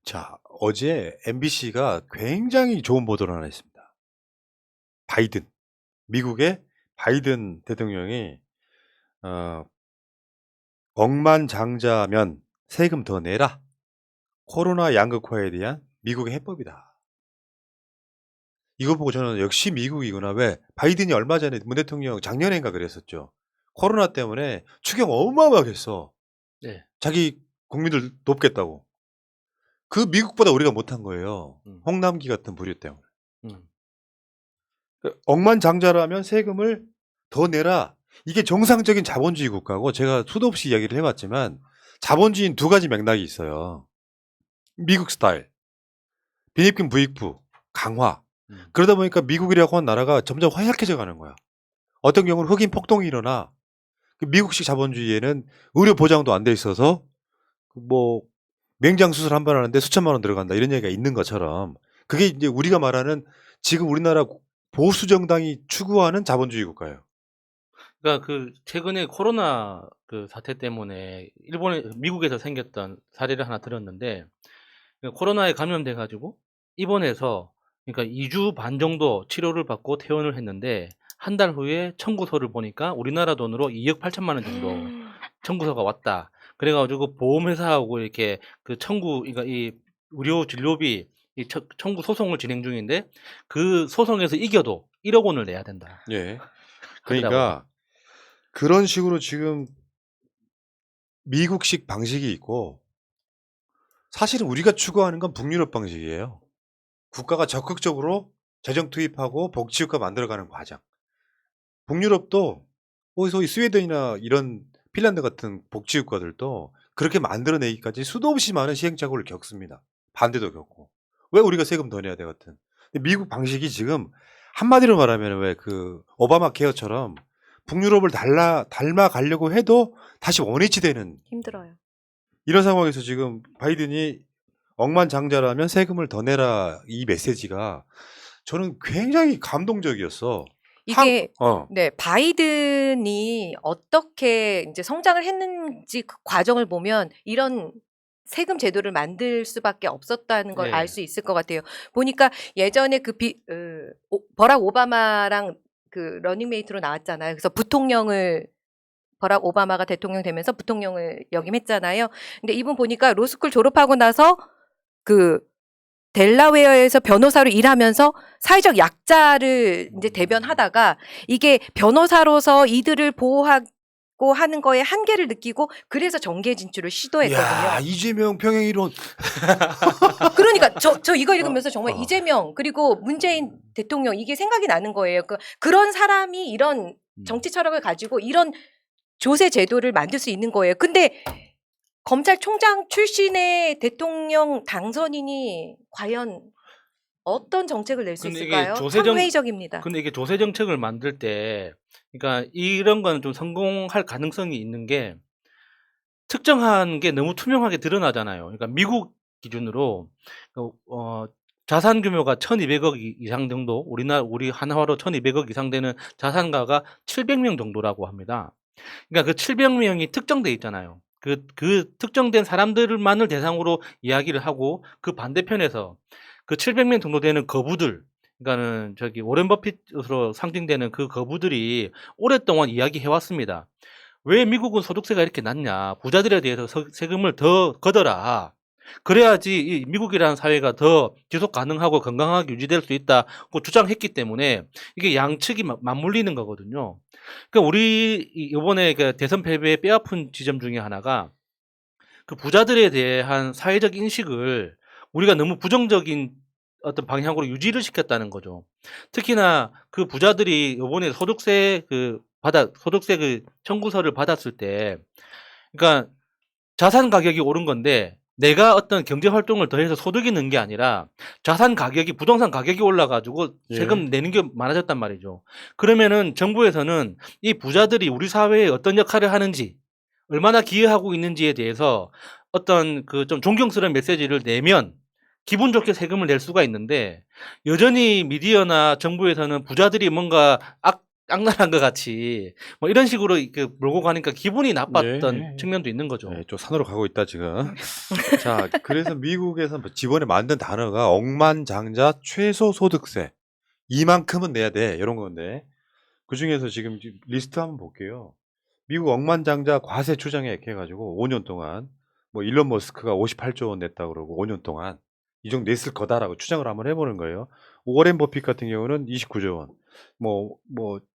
자, 어제 MBC가 굉장히 좋은 보도를 하나 했습니다. 바이든, 미국의 바이든 대통령이 어, 억만장자면 세금 더 내라. 코로나 양극화에 대한 미국의 해법이다. 이거 보고 저는 역시 미국이구나. 왜? 바이든이 얼마 전에 문 대통령 작년인가 그랬었죠. 코로나 때문에 추경 어마어마하게 했어. 네. 자기 국민들 돕겠다고. 그 미국보다 우리가 못한 거예요. 홍남기 같은 부류 때문에. 억만장자라면 세금을 더 내라. 이게 정상적인 자본주의 국가고 제가 수도 없이 이야기를 해왔지만 자본주의는 두 가지 맥락이 있어요. 미국 스타일, 빈입금 부익부 강화. 그러다 보니까 미국이라고 하는 나라가 점점 허약해져 가는 거야. 어떤 경우는 흑인 폭동이 일어나. 그 미국식 자본주의에는 의료 보장도 안 돼 있어서 뭐 맹장 수술 한 번 하는데 수천만 원 들어간다 이런 얘기가 있는 것처럼 그게 이제 우리가 말하는 지금 우리나라 보수 정당이 추구하는 자본주의 국가예요. 그러니까 그 최근에 코로나 그 사태 때문에 미국에서 생겼던 사례를 하나 들었는데 코로나에 감염돼 가지고 입원해서 그러니까 2주 반 정도 치료를 받고 퇴원을 했는데 한 달 후에 청구서를 보니까 우리나라 돈으로 2억 8천만 원 정도 청구서가 왔다. 그래 가지고 보험회사하고 이렇게 그 그러니까 이 의료 진료비 이 청구 소송을 진행 중인데 그 소송에서 이겨도 1억 원을 내야 된다. 예. 하더라고요. 그러니까 그런 식으로 지금 미국식 방식이 있고 사실은 우리가 추구하는 건 북유럽 방식이에요. 국가가 적극적으로 재정 투입하고 복지국가 만들어가는 과정. 북유럽도 소위 스웨덴이나 이런 핀란드 같은 복지국가들도 그렇게 만들어내기까지 수도 없이 많은 시행착오를 겪습니다. 반대도 겪고. 왜 우리가 세금 더 내야 돼 같은. 근데 미국 방식이 지금 한마디로 말하면 왜 그 오바마 케어처럼 북유럽을 닮아 가려고 해도 다시 원위치 되는 힘들어요. 이런 상황에서 지금 바이든이 억만장자라면 세금을 더 내라 이 메시지가 저는 굉장히 감동적이었어. 이게 네, 바이든이 어떻게 이제 성장을 했는지 그 과정을 보면 이런 세금 제도를 만들 수밖에 없었다는 걸 알 네. 수 있을 것 같아요. 보니까 예전에 버락 오바마랑 그 러닝메이트로 나왔잖아요. 그래서 부통령을 버락 오바마가 대통령 되면서 부통령을 역임했잖아요. 근데 이분 보니까 로스쿨 졸업하고 나서 그 델라웨어에서 변호사로 일하면서 사회적 약자를 이제 대변하다가 이게 변호사로서 이들을 보호하고 하는 거에 한계를 느끼고 그래서 정계 진출을 시도했거든요. 야, 이재명 평행 이론. 그러니까 저 이거 읽으면서 정말 이재명 그리고 문재인 대통령 이게 생각이 나는 거예요. 그런 사람이 이런 정치 철학을 가지고 이런 조세 제도를 만들 수 있는 거예요. 근데 검찰총장 출신의 대통령 당선인이 과연 어떤 정책을 낼 수 근데 있을까요? 이게 참 회의적입니다. 근데 이게 조세 정책을 만들 때 그러니까 이런 거는 좀 성공할 가능성이 있는 게 특정한 게 너무 투명하게 드러나잖아요. 그러니까 미국 기준으로 자산 규모가 1,200억 이상 정도, 우리 한화로 1,200억 이상 되는 자산가가 700명 정도라고 합니다. 그러니까 그 700명이 특정돼 있잖아요. 그 특정된 사람들만을 대상으로 이야기를 하고 그 반대편에서 그 700명 정도 되는 거부들, 그러니까는 저기 워렌 버핏으로 상징되는 그 거부들이 오랫동안 이야기해 왔습니다. 왜 미국은 소득세가 이렇게 낮냐? 부자들에 대해서 세금을 더 걷어라. 그래야지 이 미국이라는 사회가 더 지속 가능하고 건강하게 유지될 수 있다고 주장했기 때문에 이게 양측이 맞물리는 거거든요. 그러니까 우리 이번에 그 대선 패배의 뼈아픈 지점 중에 하나가 그 부자들에 대한 사회적 인식을 우리가 너무 부정적인 어떤 방향으로 유지를 시켰다는 거죠. 특히나 그 부자들이 이번에 소득세 그 청구서를 받았을 때, 그러니까 자산 가격이 오른 건데 내가 어떤 경제 활동을 더해서 소득이 는 게 아니라 자산 가격이 부동산 가격이 올라가지고 세금 내는 게 많아졌단 말이죠. 그러면은 정부에서는 이 부자들이 우리 사회에 어떤 역할을 하는지 얼마나 기여하고 있는지에 대해서 어떤 그 좀 존경스러운 메시지를 내면 기분 좋게 세금을 낼 수가 있는데 여전히 미디어나 정부에서는 부자들이 뭔가 악랄한 것 같이 뭐 이런 식으로 그 몰고 가니까 기분이 나빴던 예. 측면도 있는 거죠. 네, 좀 산으로 가고 있다 지금. 자, 그래서 미국에서 뭐 지번에 만든 단어가 억만장자 최소소득세. 이만큼은 내야 돼. 이런 건데. 그 중에서 지금 리스트 한번 볼게요. 미국 억만장자 과세 추정액 해가지고 5년 동안 뭐 일론 머스크가 58조 원 냈다고 그러고 5년 동안 이 정도 냈을 거다라고 추정을 한번 해보는 거예요. 워렌 버핏 같은 경우는 29조 원, 뭐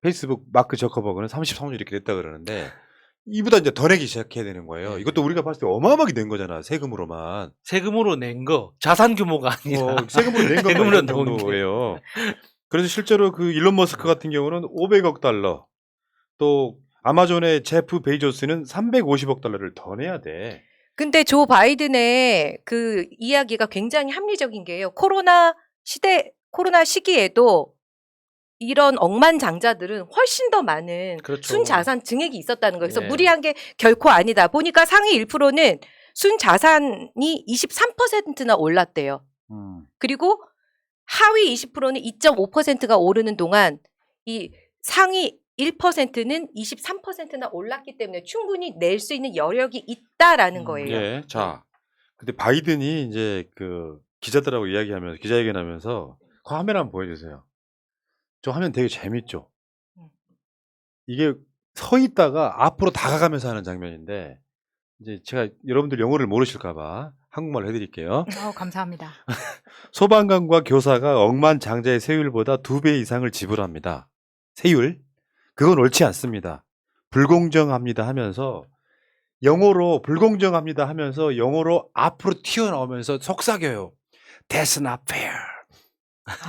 페이스북 마크 저커버그는 33조 이렇게 냈다 그러는데 이보다 이제 더 내기 시작해야 되는 거예요. 네. 이것도 우리가 봤을 때 어마어마하게 낸 거잖아, 세금으로만. 세금으로 낸 거 자산 규모가 아니라 세금으로 낸 것만 세금으로 이런 넣은 게. 정도예요. 그래서 실제로 그 일론 머스크 같은 경우는 500억 달러, 또 아마존의 제프 베이조스는 350억 달러를 더 내야 돼. 근데 조 바이든의 그 이야기가 굉장히 합리적인 게요. 코로나 시기에도 이런 억만장자들은 훨씬 더 많은 그렇죠. 순자산 증액이 있었다는 거예요. 그래서 네. 무리한 게 결코 아니다. 보니까 상위 1%는 순자산이 23%나 올랐대요. 그리고 하위 20%는 2.5%가 오르는 동안 이 상위 1%는 23%나 올랐기 때문에 충분히 낼 수 있는 여력이 있다라는 거예요. 예. 자, 근데 바이든이 이제 그 기자들하고 이야기하면서 기자회견하면서 그 화면 한번 보여주세요. 저 화면 되게 재밌죠. 이게 서 있다가 앞으로 다가가면서 하는 장면인데 이제 제가 여러분들 영어를 모르실까봐 한국말로 해드릴게요. 감사합니다. 소방관과 교사가 억만장자의 세율보다 2배 이상을 지불합니다. 세율? 그건 옳지 않습니다. 불공정합니다 하면서 영어로 불공정합니다 하면서 영어로 앞으로 튀어나오면서 속삭여요. That's not fair.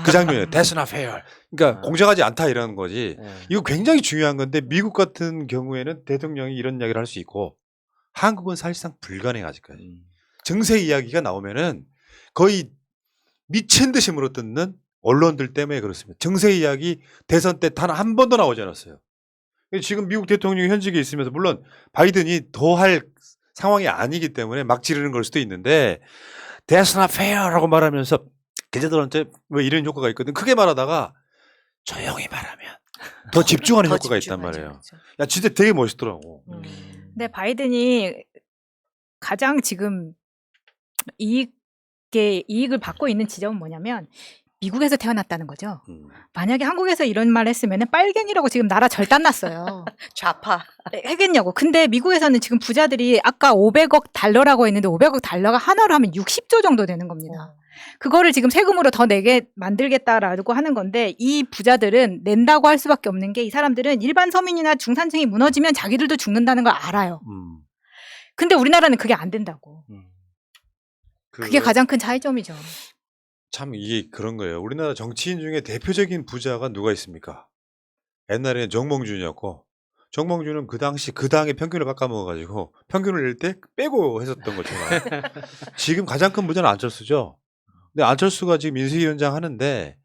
그 장면이에요. That's not fair. 그러니까 공정하지 않다 이러는 거지. 네. 이거 굉장히 중요한 건데 미국 같은 경우에는 대통령이 이런 이야기를 할 수 있고 한국은 사실상 불가능해 아직까지. 증세 이야기가 나오면은 거의 미친 듯이 물어뜯는 언론들 때문에 그렇습니다. 증세 이야기 대선 때 단 한 번도 나오지 않았어요. 지금 미국 대통령이 현직에 있으면서 물론 바이든이 더 할 상황이 아니기 때문에 막 지르는 걸 수도 있는데 That's not fair라고 말하면서 기자들한테 왜 이런 효과가 있거든. 크게 말하다가 조용히 말하면 더 집중하는 더 효과가 있단 집중하죠. 말이에요. 그렇죠. 야, 진짜 되게 멋있더라고. 근데 바이든이 가장 지금 이익을 받고 있는 지점은 뭐냐면 미국에서 태어났다는 거죠. 만약에 한국에서 이런 말 했으면 빨갱이라고 지금 나라 절단 났어요. 좌파. 하겠냐고. 근데 미국에서는 지금 부자들이 아까 500억 달러라고 했는데 500억 달러가 하나로 하면 60조 정도 되는 겁니다. 그거를 지금 세금으로 더 내게 만들겠다라고 하는 건데 이 부자들은 낸다고 할 수밖에 없는 게 이 사람들은 일반 서민이나 중산층이 무너지면 자기들도 죽는다는 걸 알아요. 근데 우리나라는 그게 안 된다고. 그게 가장 큰 차이점이죠. 참 이게 그런 거예요. 우리나라 정치인 중에 대표적인 부자가 누가 있습니까? 옛날에는 정몽준이었고 정몽준은 그 당시 그 당의 평균을 깎아먹어가지고 평균을 낼 때 빼고 했었던 것처럼 지금 가장 큰 부자는 안철수죠. 근데 안철수가 지금 인수위원장 하는데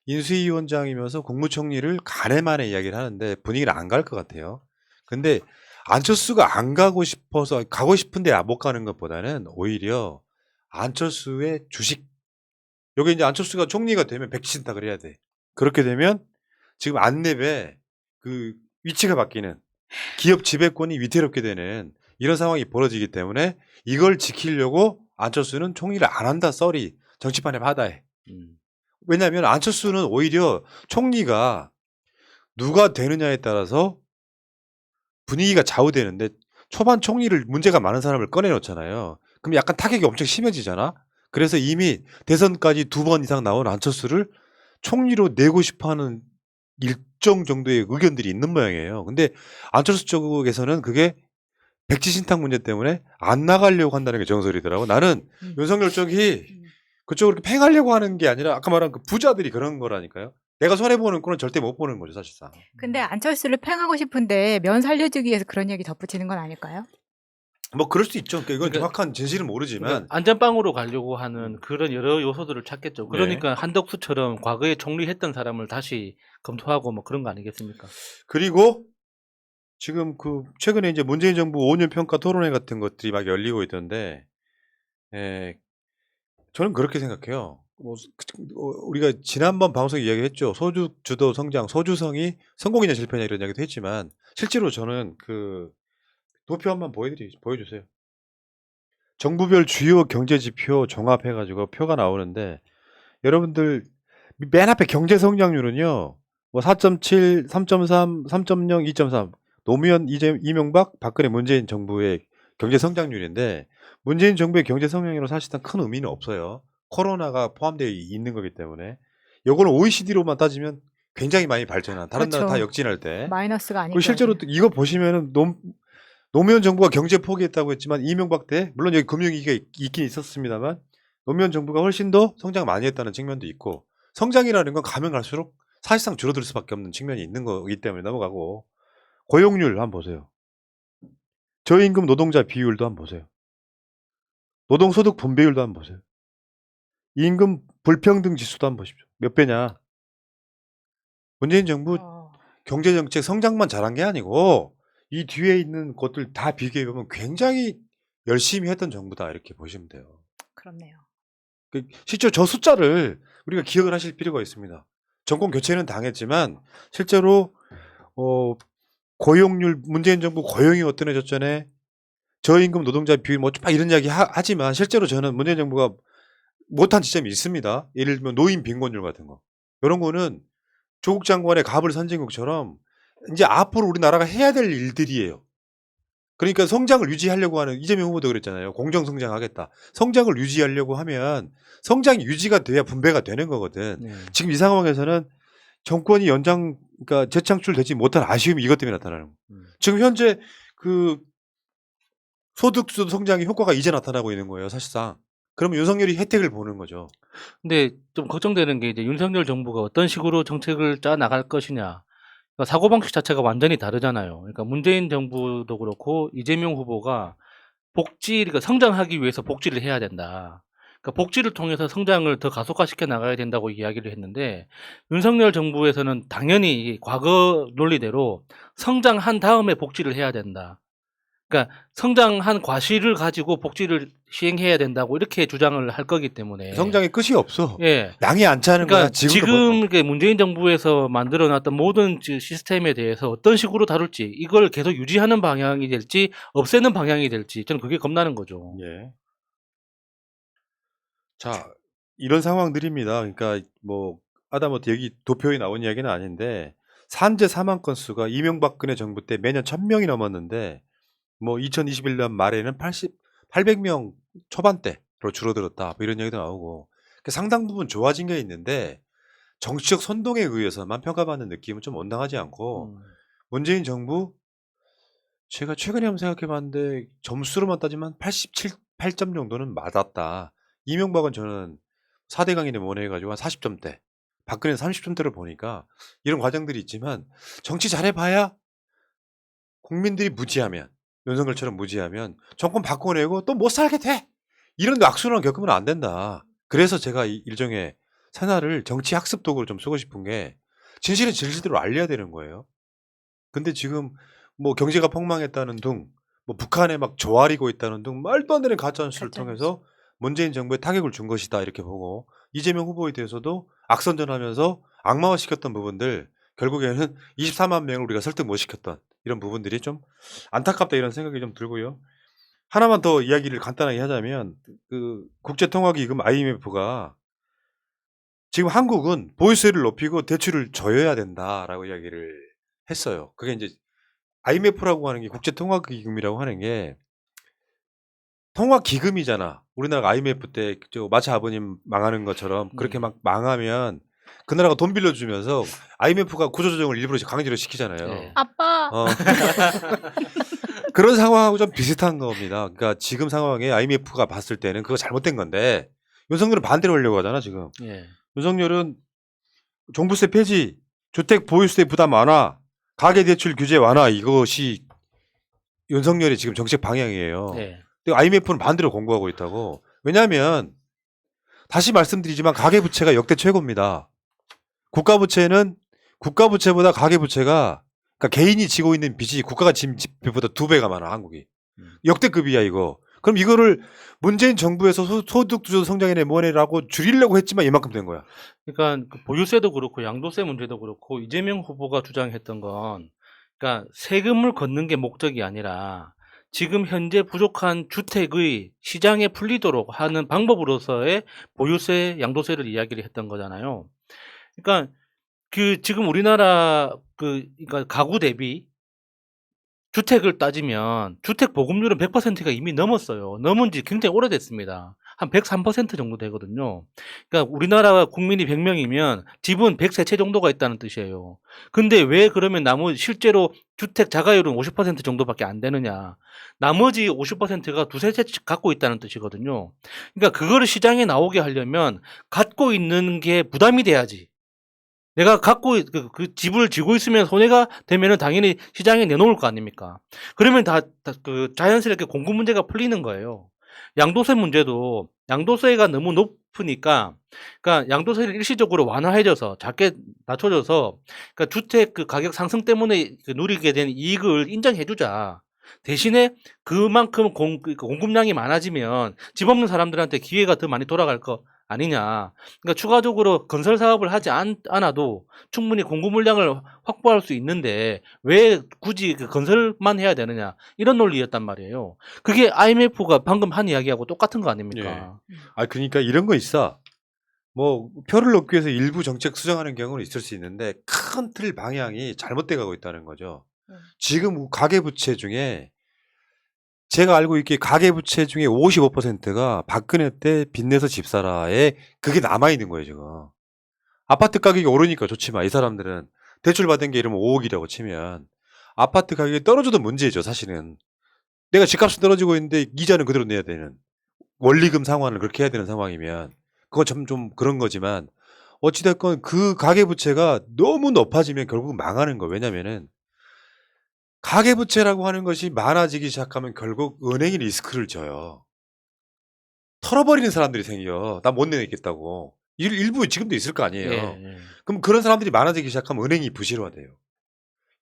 인수위원장이면서 국무총리를 간에만에 이야기를 하는데 분위기는 안 갈 것 같아요. 근데 안철수가 안 가고 싶어서 가고 싶은데 못 가는 것보다는 오히려 안철수의 주식 여기 이제 안철수가 총리가 되면 백신탁을 해야 돼. 그렇게 되면 지금 안랩에 그 위치가 바뀌는 기업 지배권이 위태롭게 되는 이런 상황이 벌어지기 때문에 이걸 지키려고 안철수는 총리를 안 한다 썰이 정치판에 바다해. 왜냐하면 안철수는 오히려 총리가 누가 되느냐에 따라서 분위기가 좌우되는데 초반 총리를 문제가 많은 사람을 꺼내놓잖아요. 그럼 약간 타격이 엄청 심해지잖아. 그래서 이미 대선까지 2번 이상 나온 안철수를 총리로 내고 싶어하는 일정 정도의 의견들이 있는 모양이에요. 근데 안철수 쪽에서는 그게 백지신탁 문제 때문에 안 나가려고 한다는 게 정설이더라고. 나는 윤석열 쪽이 그쪽으로 이렇게 팽하려고 하는 게 아니라 아까 말한 그 부자들이 그런 거라니까요. 내가 손해보는 꼴은 절대 못 보는 거죠, 사실상. 근데 안철수를 팽하고 싶은데 면 살려주기 위해서 그런 얘기 덧붙이는 건 아닐까요? 뭐 그럴 수 있죠. 그러니까 이건 그러니까- 정확한 진실은 모르지만 그러니까 안전빵으로 가려고 하는 그런 여러 요소들을 찾겠죠. 그러니까 한덕수처럼 과거에 총리했던 사람을 다시 검토하고 뭐 그런 거 아니겠습니까? 그리고 지금 그 최근에 이제 문재인 정부 5년 평가 토론회 같은 것들이 막 열리고 있던데, 저는 그렇게 생각해요. 우리가 지난번 방송에 이야기했죠. 소주 주도 성장, 소주성이 성공이냐 실패냐 이런 이야기도 했지만 실제로 저는 그 도표 한번 보여주세요. 정부별 주요 경제 지표 종합해가지고 표가 나오는데 여러분들 맨 앞에 경제 성장률은요. 뭐 4.7, 3.3, 3.0, 2.3 노무현, 이명박, 박근혜, 문재인 정부의 경제 성장률인데 문재인 정부의 경제 성장률은 사실상 큰 의미는 없어요. 코로나가 포함되어 있는 거기 때문에 요거는 OECD로만 따지면 굉장히 많이 발전한 다른 나라 다 그렇죠. 역진할 때 마이너스가 아니고 그리고 실제로 또 이거 보시면은 노무현 정부가 경제 포기했다고 했지만 이명박 때 물론 여기 금융위기가 있긴 있었습니다만 노무현 정부가 훨씬 더 성장 많이 했다는 측면도 있고 성장이라는 건 가면 갈수록 사실상 줄어들 수밖에 없는 측면이 있는 거기 때문에 넘어가고 고용률 한번 보세요. 저임금 노동자 비율도 한번 보세요. 노동소득 분배율도 한번 보세요. 임금 불평등 지수도 한번 보십시오. 몇 배냐. 문재인 정부 경제정책 성장만 잘한 게 아니고 이 뒤에 있는 것들 다 비교해보면 굉장히 열심히 했던 정부다 이렇게 보시면 돼요. 그렇네요. 실제로 저 숫자를 우리가 기억을 하실 필요가 있습니다. 정권 교체는 당했지만 실제로 고용률 문재인 정부 고용이 어떠해졌잖아요. 저임금 노동자 비율 뭐 이런 이야기 하지만 실제로 저는 문재인 정부가 못한 지점이 있습니다. 예를 들면 노인 빈곤율 같은 거. 이런 거는 조국 장관의 가불 선진국처럼 이제 앞으로 우리나라가 해야 될 일들이에요. 그러니까 성장을 유지하려고 하는 이재명 후보도 그랬잖아요. 공정 성장하겠다. 성장을 유지하려고 하면 성장이 유지가 돼야 분배가 되는 거거든. 네. 지금 이 상황에서는 정권이 그러니까 재창출되지 못한 아쉬움이 이것 때문에 나타나는 거예요. 지금 현재 그 소득주도 성장의 효과가 이제 나타나고 있는 거예요, 사실상. 그러면 윤석열이 혜택을 보는 거죠. 근데 좀 걱정되는 게 이제 윤석열 정부가 어떤 식으로 정책을 짜 나갈 것이냐. 그러니까 사고방식 자체가 완전히 다르잖아요. 그러니까 문재인 정부도 그렇고 이재명 후보가 그러니까 성장하기 위해서 복지를 해야 된다. 그러니까 복지를 통해서 성장을 더 가속화시켜 나가야 된다고 이야기를 했는데 윤석열 정부에서는 당연히 이 과거 논리대로 성장한 다음에 복지를 해야 된다. 그러니까 성장한 과실을 가지고 복지를 시행해야 된다고 이렇게 주장을 할 거기 때문에 성장의 끝이 없어. 예. 양이 안 차는 거야. 그러니까 지금 이게 문재인 정부에서 만들어놨던 모든 시스템에 대해서 어떤 식으로 다룰지 이걸 계속 유지하는 방향이 될지 없애는 방향이 될지 저는 그게 겁나는 거죠. 예. 자, 이런 상황들입니다. 그러니까 뭐 아다못해 여기 도표에 나온 이야기는 아닌데 산재 사망 건수가 이명박근혜 정부 때 매년 1,000명이 넘었는데 뭐 2021년 말에는 800명 초반대로 줄어들었다. 뭐 이런 얘기도 나오고 상당 부분 좋아진 게 있는데 정치적 선동에 의해서만 평가받는 느낌은 좀 온당하지 않고 문재인 정부 제가 최근에 한번 생각해봤는데 점수로만 따지면 87점 정도는 맞았다. 이명박은 저는 4대 강인의 원해가지고 한 40점대, 박근혜는 30점대를 보니까 이런 과정들이 있지만 정치 잘해봐야 국민들이 무지하면 윤석열처럼 무지하면 정권 바꿔내고 또 못 살게 돼. 이런 악순환을 겪으면 안 된다. 그래서 제가 이 일종의 새날을 정치 학습 도구로 좀 쓰고 싶은 게 진실은 진실대로 알려야 되는 거예요. 근데 지금 뭐 경제가 폭망했다는 둥, 뭐 북한에 막 조아리고 있다는 둥 말도 안 되는 가짜뉴스를 통해서 문재인 정부에 타격을 준 것이다 이렇게 보고 이재명 후보에 대해서도 악선전하면서 악마화시켰던 부분들 결국에는 24만 명을 우리가 설득 못 시켰던 이런 부분들이 좀 안타깝다 이런 생각이 좀 들고요. 하나만 더 이야기를 간단하게 하자면 그 국제통화기금 IMF가 지금 한국은 보유세를 높이고 대출을 조여야 된다라고 이야기를 했어요. 그게 이제 IMF라고 하는 게 국제통화기금이라고 하는 게 통화기금이잖아. 우리나라가 IMF 때 마차 아버님 망하는 것처럼 그렇게 막 망하면 그 나라가 돈 빌려주면서 IMF가 구조조정을 일부러 강제로 시키잖아요. 네. 아빠. 그런 상황하고 좀 비슷한 겁니다. 그러니까 지금 상황에 IMF가 봤을 때는 그거 잘못된 건데 윤석열은 반대로 하려고 하잖아 지금. 예. 윤석열은 종부세 폐지, 주택 보유세 부담 완화, 가계대출 규제 완화 이것이 윤석열의 지금 정책 방향이에요. 예. 근데 IMF는 반대로 공부하고 있다고. 왜냐하면 다시 말씀드리지만 가계부채가 역대 최고입니다. 국가부채보다 가계부채가 그러니까 개인이 지고 있는 빚이 국가가 지금 빚보다 2배가 많아 한국이. 역대급이야 이거. 그럼 이거를 문재인 정부에서 소득주도 성장이네 뭐네라고 줄이려고 했지만 이만큼 된 거야. 그러니까 그 보유세도 그렇고 양도세 문제도 그렇고 이재명 후보가 주장했던 건 그러니까 세금을 걷는 게 목적이 아니라 지금 현재 부족한 주택의 시장에 풀리도록 하는 방법으로서의 보유세, 양도세를 이야기를 했던 거잖아요. 그러니까 그 지금 우리나라 그러니까 가구 대비 주택을 따지면 주택 보급률은 100%가 이미 넘었어요. 넘은 지 굉장히 오래됐습니다. 한 103% 정도 되거든요. 그러니까 우리나라 국민이 100명이면 집은 103채 정도가 있다는 뜻이에요. 근데 왜 그러면 나머지 실제로 주택 자가율은 50% 정도밖에 안 되느냐. 나머지 50%가 두세 채 갖고 있다는 뜻이거든요. 그러니까 그거를 시장에 나오게 하려면 갖고 있는 게 부담이 돼야지. 내가 갖고 그 집을 지고 있으면 손해가 되면은 당연히 시장에 내놓을 거 아닙니까? 그러면 그 자연스럽게 공급 문제가 풀리는 거예요. 양도세 문제도 양도세가 너무 높으니까 그러니까 양도세를 일시적으로 완화해줘서 작게 낮춰줘서 그러니까 주택 그 가격 상승 때문에 그 누리게 된 이익을 인정해주자. 대신에 그만큼 공급량이 많아지면 집 없는 사람들한테 기회가 더 많이 돌아갈 거 아니냐. 그러니까 추가적으로 건설 사업을 하지 않아도 충분히 공급 물량을 확보할 수 있는데 왜 굳이 그 건설만 해야 되느냐. 이런 논리였단 말이에요. 그게 IMF가 방금 한 이야기하고 똑같은 거 아닙니까? 아 그러니까 이런 거 있어. 뭐 표를 넣기 위해서 일부 정책 수정하는 경우는 있을 수 있는데 큰 틀 방향이 잘못돼 가고 있다는 거죠. 지금 가계부채 중에 제가 알고 있기에 가계부채 중에 55%가 박근혜 때 빚내서 집 사라에 그게 남아있는 거예요, 지금. 아파트 가격이 오르니까 좋지만 이 사람들은 대출 받은 게 이러면 5억이라고 치면 아파트 가격이 떨어져도 문제죠, 사실은. 내가 집값이 떨어지고 있는데 이자는 그대로 내야 되는 원리금 상환을 그렇게 해야 되는 상황이면 그건 좀 그런 거지만 어찌됐건 그 가계부채가 너무 높아지면 결국 망하는 거예요. 왜냐면은 가계부채라고 하는 것이 많아지기 시작하면 결국 은행이 리스크를 져요. 털어버리는 사람들이 생겨. 나 못 내겠다고. 일부 지금도 있을 거 아니에요. 예. 그럼 그런 사람들이 많아지기 시작하면 은행이 부실화돼요.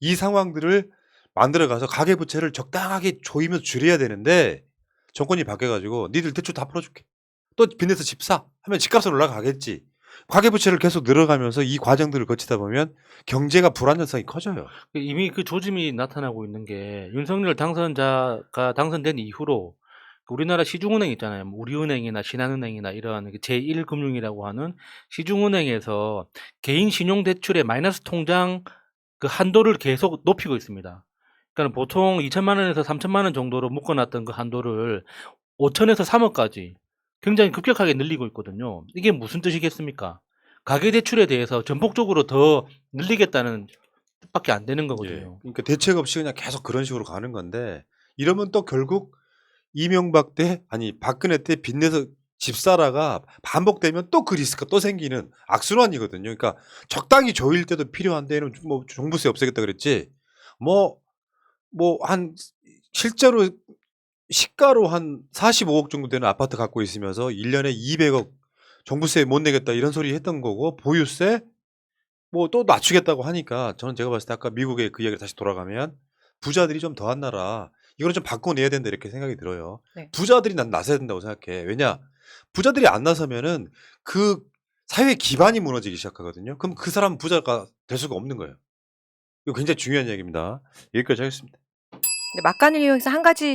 이 상황들을 만들어가서 가계부채를 적당하게 조이면서 줄여야 되는데 정권이 바뀌어가지고 니들 대출 다 풀어줄게. 또 빚내서 집 사. 하면 집값은 올라가겠지. 가계부채를 계속 늘어가면서 이 과정들을 거치다 보면 경제가 불안정성이 커져요. 이미 그 조짐이 나타나고 있는 게 윤석열 당선자가 당선된 이후로 우리나라 시중은행 있잖아요. 뭐 우리은행이나 신한은행이나 이런 제1금융이라고 하는 시중은행에서 개인 신용대출의 마이너스 통장 그 한도를 계속 높이고 있습니다. 그러니까 보통 2천만 원에서 3천만 원 정도로 묶어놨던 그 한도를 5천에서 3억까지 굉장히 급격하게 늘리고 있거든요. 이게 무슨 뜻이겠습니까? 가계대출에 대해서 전폭적으로 더 늘리겠다는 뜻밖에 안 되는 거거든요. 그러니까 대책 없이 그냥 계속 그런 식으로 가는 건데 이러면 또 결국 이명박 때 아니 박근혜 때 빚내서 집 사라가 반복되면 또 그 리스크가 또 생기는 악순환이거든요. 그러니까 적당히 조일 때도 필요한데는 뭐 종부세 없애겠다 그랬지. 뭐 한 실제로 시가로 한 45억 정도 되는 아파트 갖고 있으면서 1년에 200억 종부세 못 내겠다 이런 소리 했던 거고 보유세 뭐 또 낮추겠다고 하니까 저는 제가 봤을 때 아까 미국의 그 이야기를 다시 돌아가면 부자들이 좀 더한 나라 이거를 좀 바꿔내야 된다 이렇게 생각이 들어요. 네. 부자들이 난 나서야 된다고 생각해. 왜냐 부자들이 안 나서면은 그 사회 기반이 무너지기 시작하거든요. 그럼 그 사람은 부자가 될 수가 없는 거예요. 이거 굉장히 중요한 이야기입니다. 여기까지 하겠습니다. 막간을 이용해서 한 가지